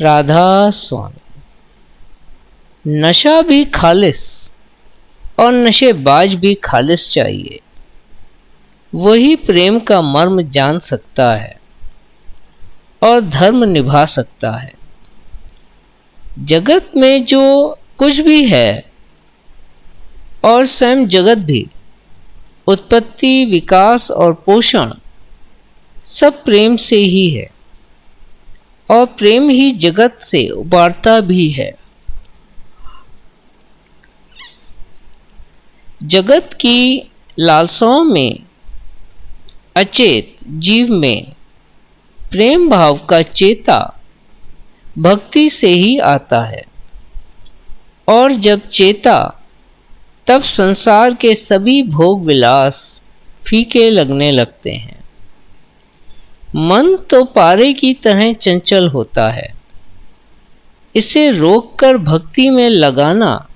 राधा स्वामी। नशा भी खालिस और नशेबाज भी खालिस चाहिए, वही प्रेम का मर्म जान सकता है और धर्म निभा सकता है। जगत में जो कुछ भी है और स्वयं जगत भी, उत्पत्ति, विकास और पोषण सब प्रेम से ही है और प्रेम ही जगत से उबारता भी है। जगत की लालसाओं में, अचेत जीव में प्रेम भाव का चेता भक्ति से ही आता है और जब चेता, तब संसार के सभी भोग विलास फीके लगने लगते हैं। मन तो पारे की तरह चंचल होता है, इसे रोककर भक्ति में लगाना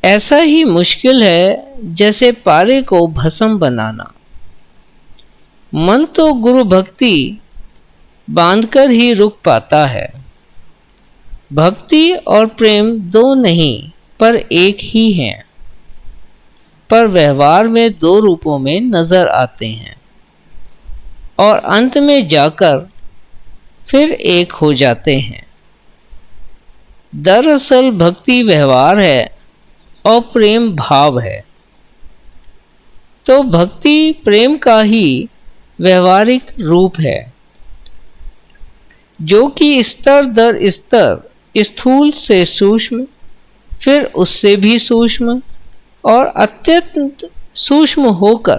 ऐसा ही मुश्किल है जैसे पारे को भस्म बनाना। मन तो गुरु भक्ति बांधकर ही रुक पाता है। भक्ति और प्रेम दो नहीं पर एक ही हैं, पर व्यवहार में दो रूपों में नजर आते हैं और अंत में जाकर फिर एक हो जाते हैं। दरअसल भक्ति व्यवहार है और प्रेम भाव है, तो भक्ति प्रेम का ही व्यवहारिक रूप है, जो कि स्तर दर स्तर, स्थूल से सूक्ष्म, फिर उससे भी सूक्ष्म और अत्यंत सूक्ष्म होकर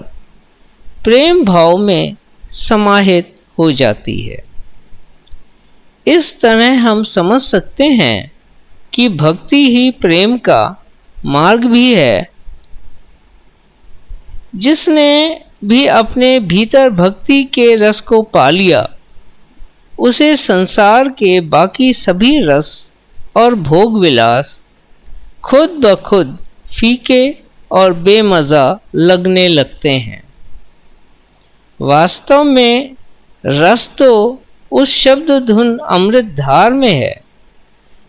प्रेम भाव में समाहित हो जाती है। इस तरह हम समझ सकते हैं कि भक्ति ही प्रेम का मार्ग भी है। जिसने भी अपने भीतर भक्ति के रस को पा लिया, उसे संसार के बाकी सभी रस और भोग विलास खुद ब खुद फीके और बेमज़ा लगने लगते हैं। वास्तव में रस तो उस शब्द धुन अमृत धार में है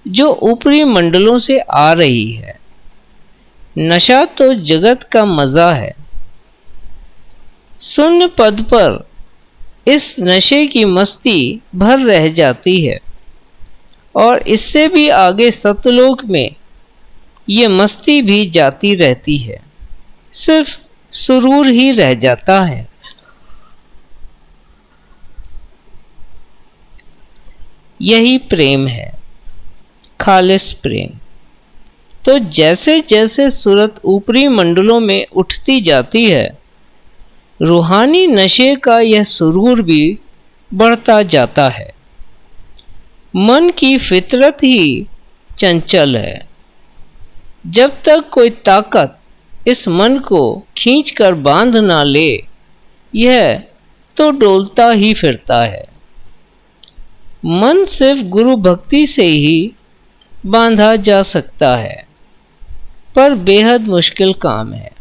जो ऊपरी मंडलों से आ रही है। नशा तो जगत का मज़ा है। शून्य पद पर इस नशे की मस्ती भर रह जाती है और इससे भी आगे सतलोक में ये मस्ती भी जाती रहती है, सिर्फ सुरूर ही रह जाता है। यही प्रेम है, खालिस प्रेम। तो जैसे जैसे सूरत ऊपरी मंडलों में उठती जाती है, रूहानी नशे का यह सुरूर भी बढ़ता जाता है। मन की फितरत ही चंचल है। जब तक कोई ताकत इस मन को खींच कर बांध ना ले, यह तो डोलता ही फिरता है। मन सिर्फ गुरु भक्ति से ही बांधा जा सकता है, पर बेहद मुश्किल काम है।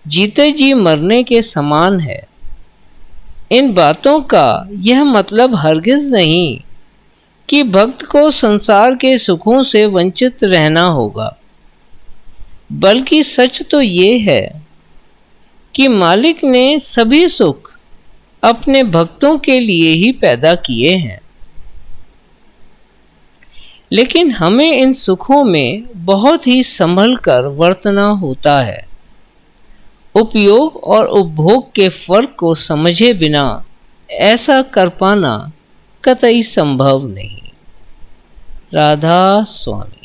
जीते जी मरने के समान है। इन बातों का यह मतलब हरगिज नहीं कि भक्त को संसार के सुखों से वंचित रहना होगा, बल्कि सच तो ये है कि मालिक ने सभी सुख अपने भक्तों के लिए ही पैदा किए हैं। लेकिन हमें इन सुखों में बहुत ही संभल कर वर्तना होता है। उपयोग और उपभोग के फर्क को समझे बिना ऐसा कर पाना कतई संभव नहीं। राधा स्वामी।